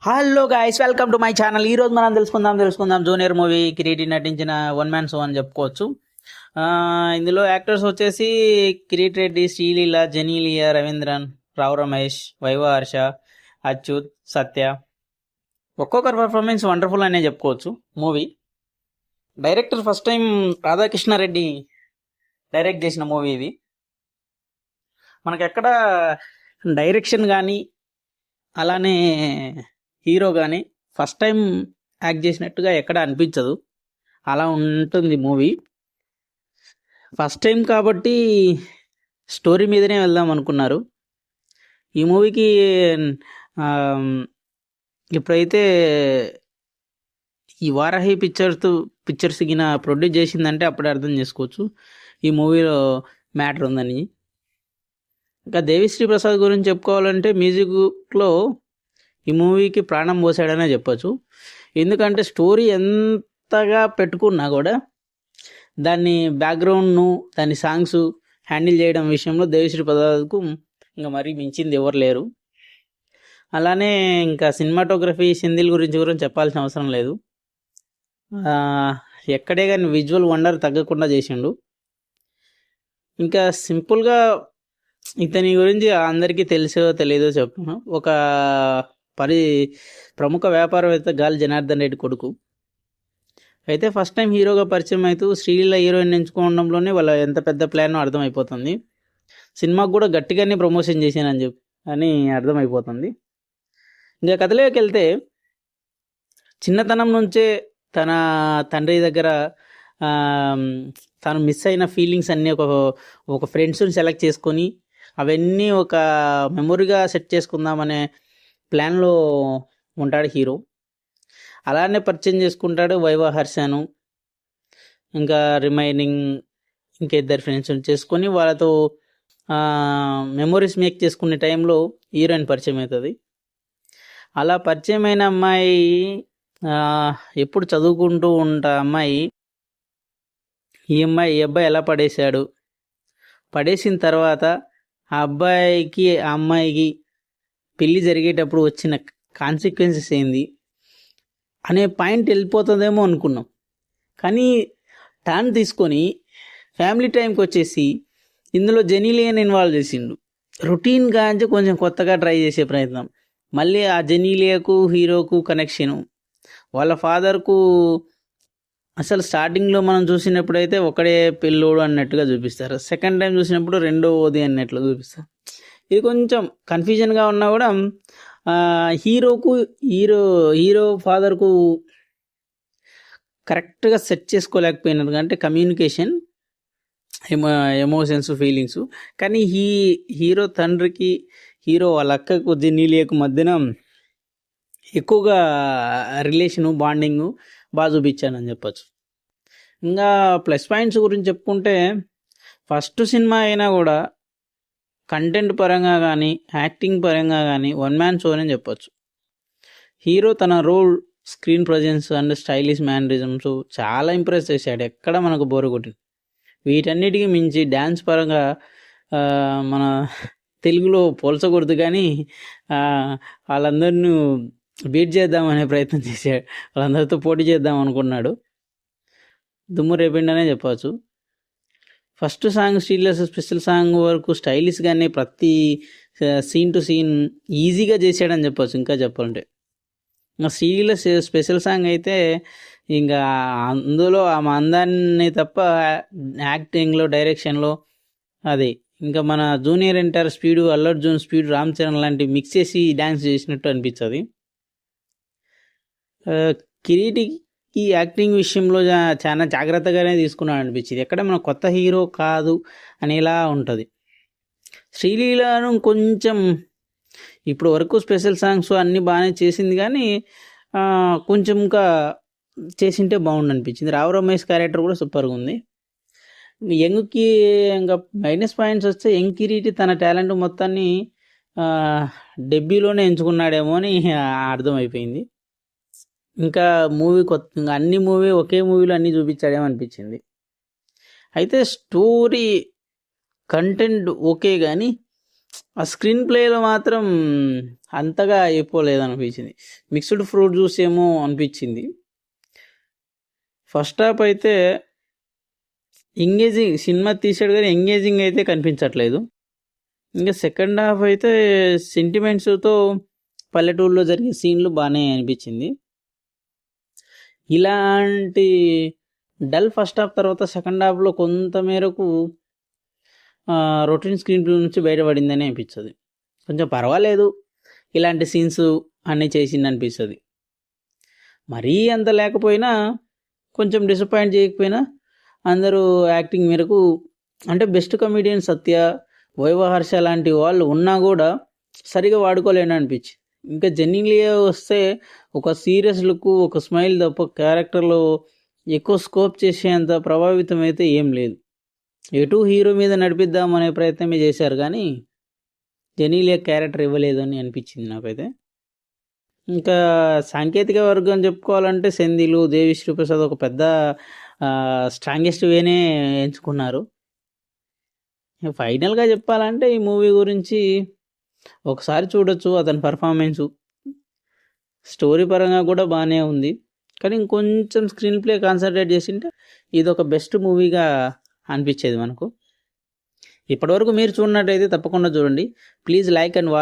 Hello guys, welcome to my channel. ఈ రోజు మనం తెలుసుకుందాం జూనియర్ మూవీ కిరీటి నటించిన వన్ మ్యాన్ షో అని చెప్పుకోవచ్చు. ఇందులో యాక్టర్స్ వచ్చేసి కిరీట్ రెడ్డి, శ్రీలీల, జెనీలియా, రవీంద్రన్, రావు రమేష్, వైవ హర్ష, అచ్యుత్, సత్య. ఒక్కొక్కరు పర్ఫార్మెన్స్ వండర్ఫుల్ అనే చెప్పుకోవచ్చు. Movie director first time Radhakrishnareddy direct చేసిన మూవీ ఇది. మనకెక్కడ డైరెక్షన్ కానీ అలానే హీరో కానీ ఫస్ట్ టైం యాక్ట్ చేసినట్టుగా ఎక్కడ అనిపించదు, అలా ఉంటుంది మూవీ. ఫస్ట్ టైం కాబట్టి స్టోరీ మీదనే వెళ్దాం అనుకున్నారు. ఈ మూవీకి ఇప్పుడైతే ఈ వారాహి పిక్చర్స్ గిన ప్రొడ్యూస్ చేసిందంటే అప్పుడే అర్థం చేసుకోవచ్చు ఈ మూవీలో మ్యాటర్ ఉందని. ఇంకా దేవిశ్రీ ప్రసాద్ గురించి చెప్పుకోవాలంటే మ్యూజిక్లో ఈ మూవీకి ప్రాణం పోసాడనే చెప్పచ్చు. ఎందుకంటే స్టోరీ ఎంతగా పెట్టుకున్నా కూడా దాన్ని బ్యాక్గ్రౌండ్ను దాని సాంగ్స్ హ్యాండిల్ చేయడం విషయంలో దేవిశ్రీ ప్రసాద్కు ఇంకా మరీ మించింది ఎవరు లేరు. అలానే ఇంకా సినిమాటోగ్రఫీ సింధిల్ గురించి చెప్పాల్సిన అవసరం లేదు. ఎక్కడే కానీ విజువల్ వండర్ తగ్గకుండా చేసిండు. ఇంకా సింపుల్గా ఇతని గురించి అందరికీ తెలుసో తెలియదో చెప్పాను. ఒక ప్రముఖ వ్యాపారవేత్త గాలి జనార్దన్ రెడ్డి కొడుకు. అయితే ఫస్ట్ టైం హీరోగా పరిచయం అవుతూ శ్రీలీల హీరోయిన్ ఎంచుకోవడంలోనే వాళ్ళ ఎంత పెద్ద ప్లాన్ అర్థమైపోతుంది. సినిమాకు కూడా గట్టిగానే ప్రమోషన్ చేశానని అని అర్థమైపోతుంది. ఇంకా కథలోకి వెళ్తే చిన్నతనం నుంచే తన తండ్రి దగ్గర తను మిస్ అయిన ఫీలింగ్స్ అన్నీ ఒక ఫ్రెండ్స్ని సెలెక్ట్ చేసుకొని అవన్నీ ఒక మెమొరీగా సెట్ చేసుకుందామనే ప్లాన్లో ఉంటాడు హీరో. అలానే పరిచయం చేసుకుంటాడు వైవ హర్షను, ఇంకా రిమైనింగ్ ఇంకా ఇద్దరు ఫ్రెండ్స్ని చేసుకొని వాళ్ళతో మెమొరీస్ మేక్ చేసుకునే టైంలో హీరోయిన్ పరిచయం అవుతుంది. అలా పరిచయమైన అమ్మాయి ఎప్పుడు చదువుకుంటూ ఉంటా అమ్మాయి ఈ అబ్బాయి ఎలా పడేసిన తర్వాత ఆ అబ్బాయికి ఆ అమ్మాయికి పెళ్ళి జరిగేటప్పుడు వచ్చిన కాన్సిక్వెన్సెస్ ఏంది అనే పాయింట్ వెళ్ళిపోతుందేమో అనుకున్నాం. కానీ టర్న్ తీసుకొని ఫ్యామిలీ టైంకి వచ్చేసి ఇందులో జెనీలియాని ఇన్వాల్వ్ చేసిండు. రొటీన్గా అంటే కొంచెం కొత్తగా ట్రై చేసే ప్రయత్నం. మళ్ళీ ఆ జెనీలియాకు హీరోకు కనెక్షను, వాళ్ళ ఫాదర్కు అసలు స్టార్టింగ్లో మనం చూసినప్పుడైతే ఒకడే పెళ్ళోడు అన్నట్టుగా చూపిస్తారు. సెకండ్ టైం చూసినప్పుడు రెండోది అన్నట్లు చూపిస్తారు. ఇది కొంచెం కన్ఫ్యూజన్గా ఉన్నా కూడా హీరో ఫాదర్కు కరెక్ట్గా సెట్ చేసుకోలేకపోయినారు. అంటే కమ్యూనికేషన్, ఎమోషన్స్, ఫీలింగ్స్. కానీ హీరో తండ్రికి హీరో వాళ్ళ అక్కకు జెనీలియాకు మధ్యన ఎక్కువగా రిలేషను, బాండింగు బాగా చూపించానని చెప్పచ్చు. ఇంకా ప్లస్ పాయింట్స్ గురించి చెప్పుకుంటే ఫస్ట్ సినిమా అయినా కూడా కంటెంట్ పరంగా కానీ యాక్టింగ్ పరంగా కానీ వన్ మ్యాన్ షో అని చెప్పచ్చు. హీరో తన role, screen presence and stylish mannerisms చాలా ఇంప్రెస్ చేశాడు. ఎక్కడ మనకు బోరు కొట్టింది. వీటన్నిటికీ మించి డ్యాన్స్ పరంగా మన తెలుగులో పోల్చకూడదు కానీ వాళ్ళందరినీ బీట్ చేద్దామనే ప్రయత్నం చేశాడు. వాళ్ళందరితో పోటీ చేద్దాం అనుకున్నాడు. దుమ్ము రేపిండనే చెప్పవచ్చు. First song Sreeleela special song వరకు స్టైలిష్గానే ప్రతి సీన్ టు సీన్ ఈజీగా చేసాడని చెప్పచ్చు. ఇంకా చెప్పాలంటే ఇంకా శ్రీలీల స్పెషల్ సాంగ్ అయితే ఇంకా అందులో ఆమె అందాన్ని తప్ప యాక్టింగ్లో, డైరెక్షన్లో అది ఇంకా మన junior NTR speed, Allu Arjun speed, Ram Charan లాంటివి మిక్స్ చేసి డ్యాన్స్ చేసినట్టు అనిపించదు. కిరీటికి యాక్టింగ్ విషయంలో చాలా జాగ్రత్తగానే తీసుకున్నాడు అనిపించింది. ఎక్కడ మన కొత్త హీరో కాదు అనేలా ఉంటుంది. శ్రీలీలను కొంచెం ఇప్పుడు వరకు స్పెషల్ సాంగ్స్ అన్నీ బాగానే చేసింది కానీ కొంచెం ఇంకా చేసింటే బాగుండు అనిపించింది. రావు రమేష్ క్యారెక్టర్ కూడా సూపర్గా ఉంది. యంగ్కి ఇంకా మైనస్ పాయింట్స్ వస్తే యంగ్ కిరీటి తన టాలెంట్ మొత్తాన్ని డెబ్యూలోనే ఎంచుకున్నాడేమో అని అర్థమైపోయింది. ఇంకా మూవీ ఇంకా ఒకే మూవీలో అన్నీ చూపించాడేమో అనిపించింది. అయితే స్టోరీ కంటెంట్ ఓకే కానీ ఆ స్క్రీన్ ప్లేలో మాత్రం అంతగా అయిపోలేదు అనిపించింది. మిక్స్డ్ ఫ్రూట్ జ్యూస్ ఏమో అనిపించింది. ఫస్ట్ హాఫ్ అయితే ఎంగేజింగ్, సినిమా తీసాడు కానీ ఎంగేజింగ్ అయితే కనిపించట్లేదు. ఇంకా సెకండ్ హాఫ్ అయితే సెంటిమెంట్స్తో పల్లెటూరులో జరిగే సీన్లు బాగానే అనిపించింది. ఇలాంటి డల్ ఫస్ట్ హాఫ్ తర్వాత సెకండ్ హాఫ్లో కొంత మేరకు రొటీన్ స్క్రీన్ ప్లే నుంచి బయటపడిందని అనిపిస్తుంది. కొంచెం పర్వాలేదు, ఇలాంటి సీన్స్ అన్నీ చేసింది అనిపిస్తుంది. మరీ అంత లేకపోయినా, కొంచెం డిసప్పాయింట్ చేయకపోయినా, అందరూ యాక్టింగ్ మేరకు అంటే బెస్ట్ కమెడియన్ సత్య, వైభవ్ హర్ష లాంటి వాళ్ళు ఉన్నా కూడా సరిగా వాడుకోలేని అనిపించింది. ఇంకా జెన్నిలియా వస్తే ఒక సీరియస్ లుక్, ఒక స్మైల్ తప్ప క్యారెక్టర్లో ఎక్కువ స్కోప్ చేసేంత ప్రభావితం అయితే ఏం లేదు. ఎటు హీరో మీద నడిపిద్దాం అనే ప్రయత్నమే చేశారు కానీ జెనీలియా క్యారెక్టర్ ఇవ్వలేదు అని అనిపించింది నాకైతే. ఇంకా సాంకేతిక వర్గం చెప్పుకోవాలంటే సెంధిలు, దేవిశ్రీ ప్రసాద్ ఒక పెద్ద స్ట్రాంగెస్ట్ వేనే ఎంచుకున్నారు. ఫైనల్గా చెప్పాలంటే ఈ మూవీ గురించి ఒకసారి చూడొచ్చు. అతని పర్ఫార్మెన్సు స్టోరీ పరంగా కూడా బాగానే ఉంది, కానీ ఇంకొంచెం స్క్రీన్ ప్లే కాన్సన్ట్రేట్ చేసింటే ఇది ఒక బెస్ట్ మూవీగా అనిపించేది మనకు. ఇప్పటివరకు మీరు చూడనట్టయితే తప్పకుండా చూడండి. Please like and watch.